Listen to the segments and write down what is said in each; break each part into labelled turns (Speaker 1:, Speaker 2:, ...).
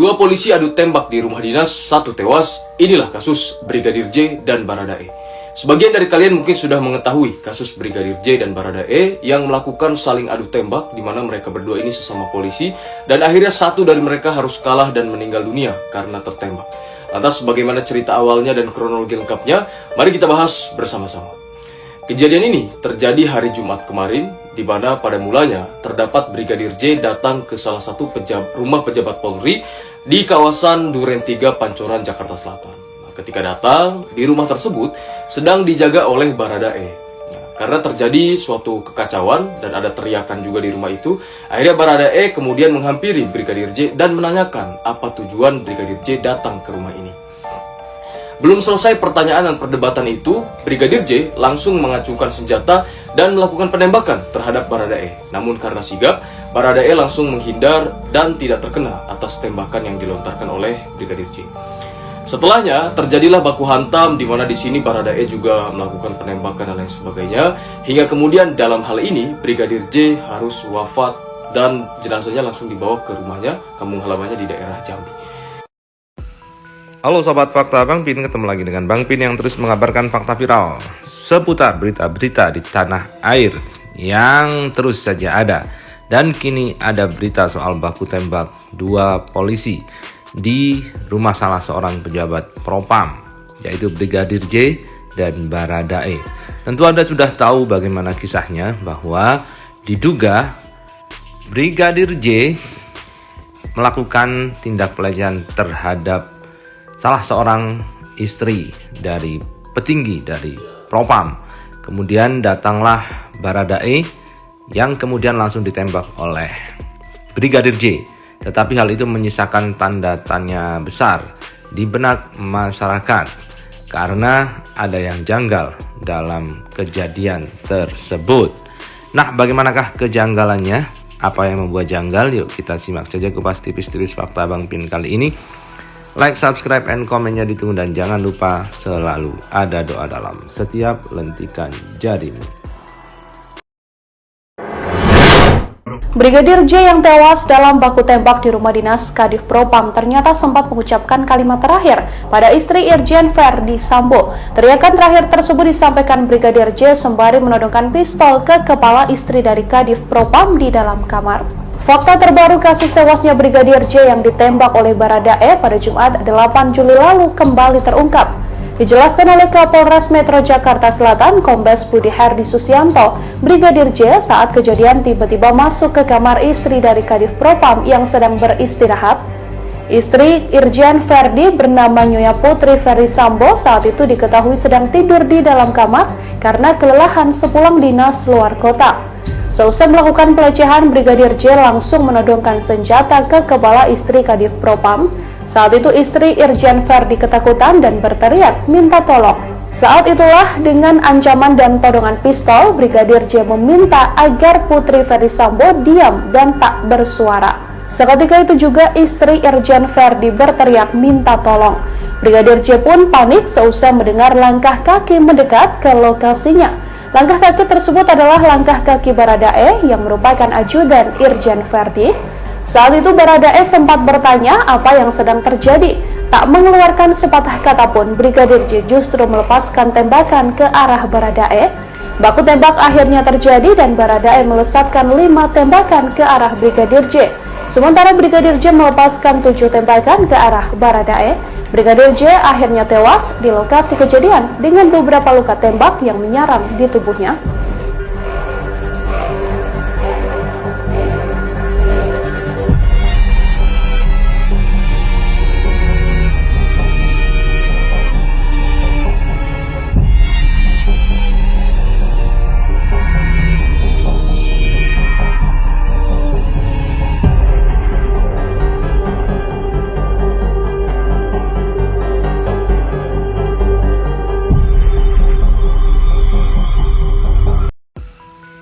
Speaker 1: Dua polisi adu tembak di rumah dinas, satu tewas. Inilah kasus Brigadir J dan Baradae. Sebagian dari kalian mungkin sudah mengetahui kasus Brigadir J dan Baradae yang melakukan saling adu tembak, di mana mereka berdua ini sesama polisi, dan akhirnya satu dari mereka harus kalah dan meninggal dunia karena tertembak. Lantas bagaimana cerita awalnya dan kronologi lengkapnya? Mari kita bahas bersama-sama. Kejadian ini terjadi hari Jumat kemarin, di mana pada mulanya terdapat Brigadir J datang ke salah satu rumah pejabat Polri di kawasan Duren 3 Pancoran, Jakarta Selatan. Nah, ketika datang, di rumah tersebut sedang dijaga oleh Baradae. Nah, karena terjadi suatu kekacauan dan ada teriakan juga di rumah itu, akhirnya Baradae kemudian menghampiri Brigadir J dan menanyakan apa tujuan Brigadir J datang ke rumah ini. Belum selesai pertanyaan dan perdebatan itu, Brigadir J langsung mengacungkan senjata dan melakukan penembakan terhadap Baradae. Namun karena sigap, Baradae langsung menghindar dan tidak terkena atas tembakan yang dilontarkan oleh Brigadir J. Setelahnya terjadilah baku hantam, di mana di sini Baradae juga melakukan penembakan dan lain sebagainya, hingga kemudian dalam hal ini Brigadir J harus wafat dan jenazahnya langsung dibawa ke rumahnya, kampung halamannya di daerah Jambi.
Speaker 2: Halo Sobat Fakta, Bang Pin ketemu lagi dengan Bang Pin yang terus mengabarkan fakta viral seputar berita-berita di tanah air yang terus saja ada. Dan kini ada berita soal baku tembak dua polisi di rumah salah seorang pejabat Propam, yaitu Brigadir J dan Baradae. Tentu Anda sudah tahu bagaimana kisahnya, bahwa diduga Brigadir J melakukan tindak pelecehan terhadap salah seorang istri dari petinggi dari Propam. Kemudian datanglah Baradae yang kemudian langsung ditembak oleh Brigadir J. Tetapi hal itu menyisakan tanda tanya besar di benak masyarakat karena ada yang janggal dalam kejadian tersebut. Nah, bagaimanakah kejanggalannya? Apa yang membuat janggal? Yuk kita simak saja kupas tipis-tipis fakta Bang Pin kali ini. Like, subscribe, and komennya ditunggu, dan jangan lupa selalu ada doa dalam setiap lentikan jarimu.
Speaker 3: Brigadir J yang tewas dalam baku tembak di rumah dinas Kadif Propam ternyata sempat mengucapkan kalimat terakhir pada istri Irjen Verdi Sambo. Teriakan terakhir tersebut disampaikan Brigadir J sembari menodongkan pistol ke kepala istri dari Kadif Propam di dalam kamar. Fakta terbaru kasus tewasnya Brigadir J yang ditembak oleh Baradae pada Jumat 8 Juli lalu kembali terungkap. Dijelaskan oleh Kapolres Metro Jakarta Selatan, Kombes Budi Herdi Susianto, Brigadir J saat kejadian tiba-tiba masuk ke kamar istri dari Kadif Propam yang sedang beristirahat. Istri Irjen Verdi bernama Nyonya Putri Verdi Sambo saat itu diketahui sedang tidur di dalam kamar karena kelelahan sepulang dinas luar kota. Seusai melakukan pelecehan, Brigadir J langsung menodongkan senjata ke kepala istri Kadif Propam. Saat itu istri Irjen Verdi ketakutan dan berteriak minta tolong. Saat itulah dengan ancaman dan todongan pistol, Brigadir J meminta agar Putri Verdi Sambo diam dan tak bersuara. Seketika itu juga istri Irjen Verdi berteriak minta tolong. Brigadir J pun panik seusai mendengar langkah kaki mendekat ke lokasinya. Langkah kaki tersebut adalah langkah kaki Baradae yang merupakan ajudan Irjen Verdi. Saat itu Baradae sempat bertanya apa yang sedang terjadi. Tak mengeluarkan sepatah kata pun, Brigadir J justru melepaskan tembakan ke arah Baradae. Baku tembak akhirnya terjadi dan Baradae melesatkan 5 tembakan ke arah Brigadir J. Sementara Brigadir J melepaskan 7 tembakan ke arah Baradae. Brigadir J akhirnya tewas di lokasi kejadian dengan beberapa luka tembak yang menyerang di tubuhnya.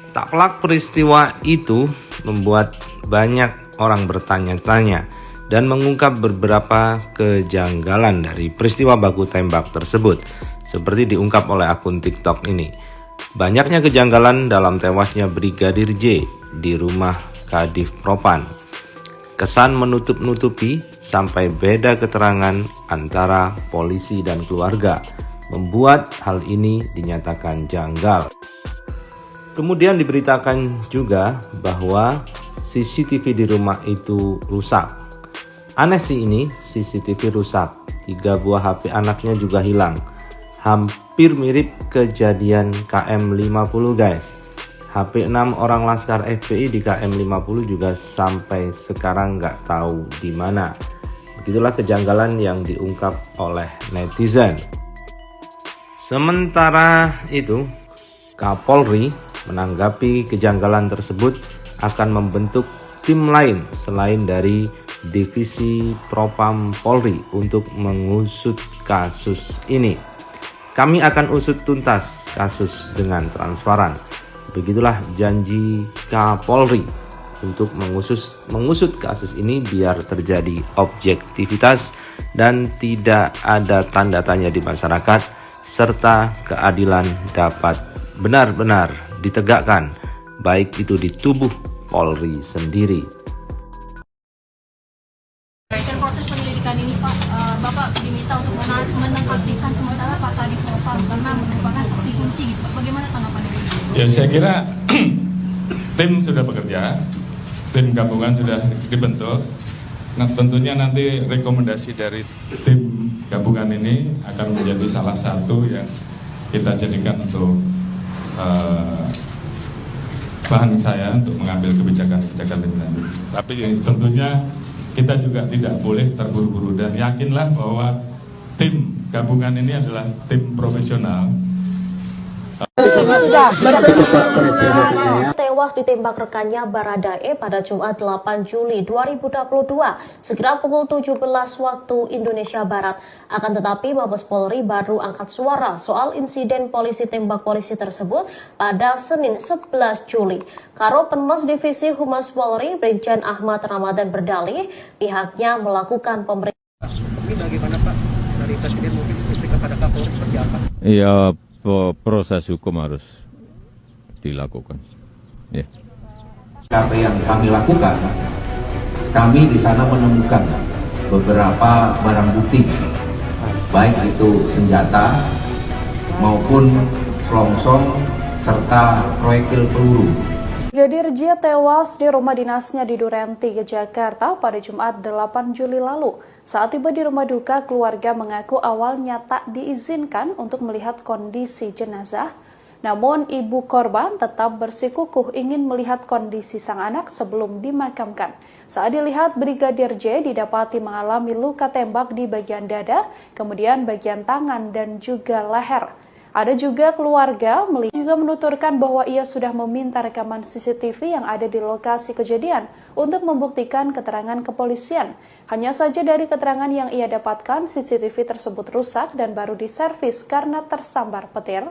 Speaker 2: Tak pelak peristiwa itu membuat banyak orang bertanya-tanya dan mengungkap beberapa kejanggalan dari peristiwa baku tembak tersebut, seperti diungkap oleh akun TikTok ini. Banyaknya kejanggalan dalam tewasnya Brigadir J di rumah Kadif Propam. Kesan menutup-nutupi sampai beda keterangan antara polisi dan keluarga membuat hal ini dinyatakan janggal. Kemudian diberitakan juga bahwa CCTV di rumah itu rusak. Aneh sih ini, CCTV rusak. 3 buah HP anaknya juga hilang. Hampir mirip kejadian KM50 guys. HP 6 orang Laskar FPI di KM50 juga sampai sekarang nggak tahu di mana. Begitulah kejanggalan yang diungkap oleh netizen. Sementara itu, Kapolri menanggapi kejanggalan tersebut akan membentuk tim lain selain dari Divisi Propam Polri untuk mengusut kasus ini. Kami akan usut tuntas kasus dengan transparan. Begitulah janji Kapolri untuk mengusut kasus ini biar terjadi objektivitas dan tidak ada tanda tanya di masyarakat, serta keadilan dapat benar-benar ditegakkan, baik itu di tubuh Polri sendiri.
Speaker 4: Terkait proses penyelidikan ini Pak, Bapak diminta untuk menonaktifkan sementara Pak Kadif Propam karena merupakan saksi kunci gitu. Bagaimana tanggapannya?
Speaker 5: Ya saya kira tim sudah bekerja, tim gabungan sudah dibentuk. Nah tentunya nanti rekomendasi dari tim gabungan ini akan menjadi salah satu yang kita jadikan untuk bahan saya untuk mengambil kebijakan-kebijakan lebih lanjut. Tapi tentunya kita juga tidak boleh terburu-buru dan yakinlah bahwa tim gabungan ini adalah tim profesional.
Speaker 6: Tewas ditembak rekannya Baradae pada Jumat 8 Juli 2022 sekitar pukul 17 waktu Indonesia Barat. Akan tetapi Mabes Polri baru angkat suara soal insiden polisi tembak polisi tersebut pada Senin 11 Juli. Karo Penmas Divisi Humas Polri Brigjen Ahmad Ramadan berdalih pihaknya melakukan pemeriksaan.
Speaker 7: Ini bagaimana Pak dari Presiden mungkin kepada Kapolri seperti apa?
Speaker 8: Iya, proses hukum harus dilakukan. Ya.
Speaker 9: Apa yang kami lakukan, kami di sana menemukan beberapa barang bukti, baik itu senjata maupun selongsong serta proyektil peluru.
Speaker 3: Brigadir J tewas di rumah dinasnya di Duren 3, Jakarta pada Jumat 8 Juli lalu. Saat tiba di rumah duka, keluarga mengaku awalnya tak diizinkan untuk melihat kondisi jenazah. Namun ibu korban tetap bersikukuh ingin melihat kondisi sang anak sebelum dimakamkan. Saat dilihat, Brigadir J didapati mengalami luka tembak di bagian dada, kemudian bagian tangan dan juga leher. Ada juga keluarga juga menuturkan bahwa ia sudah meminta rekaman CCTV yang ada di lokasi kejadian untuk membuktikan keterangan kepolisian. Hanya saja dari keterangan yang ia dapatkan, CCTV tersebut rusak dan baru diservis karena tersambar petir.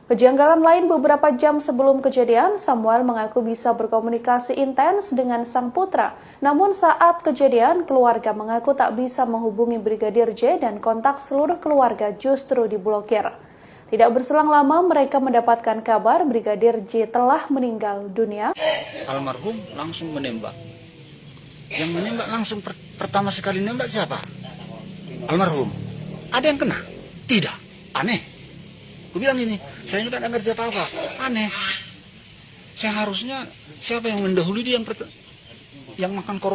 Speaker 3: Kejanggalan lain, beberapa jam sebelum kejadian, Samuel mengaku bisa berkomunikasi intens dengan sang putra. Namun saat kejadian, keluarga mengaku tak bisa menghubungi Brigadir J dan kontak seluruh keluarga justru diblokir. Tidak berselang lama, mereka mendapatkan kabar Brigadir J telah meninggal dunia.
Speaker 7: Almarhum langsung menembak. Yang menembak langsung pertama sekali nembak siapa? Almarhum. Ada yang kena? Tidak. Aneh. Gue bilang ini, saya juga tidak ngerti apa-apa. Aneh. Seharusnya siapa yang mendahului dia yang makan korban?